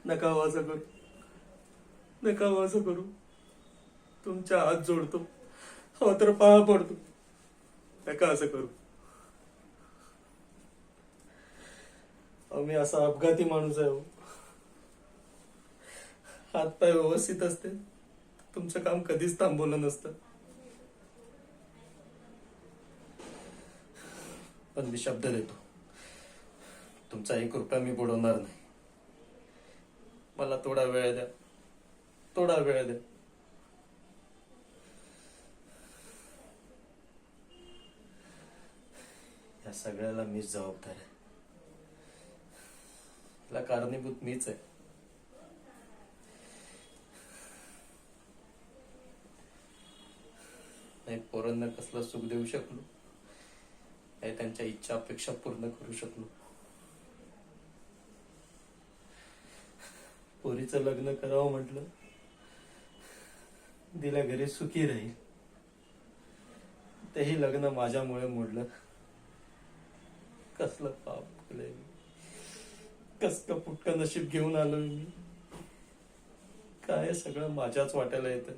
नका हो असं करू, नका हो असं करू. तुमच्या हात जोडतो, हो तर पाया पडतो. नका असं करू. मी असा अपघाती माणूस आहे हो. हातपाय व्यवस्थित असते तुमचं काम कधीच थांबवलं नसतं. पण मी शब्द देतो, तुमचा 1 रुपया मी बुडवणार नाही. मला थोडा वेळ द्या, थोडा वेळ द्या. या सगळ्याला मीच जबाबदार आहे. याला कारणीभूत मीच आहे. नाही पोरांना कसलं सुख देऊ शकलो, नाही त्यांच्या इच्छा अपेक्षा पूर्ण करू शकलो. पोरीचं लग्न करावं म्हटलं, दिल्या घरी सुखी राहील, तेही लग्न माझ्यामुळे मोडलं. कसलं पाप केलंय मी, कसलं फुटकं नशीब घेऊन आलोय मी. काय सगळं माझ्याच वाट्याला येतं.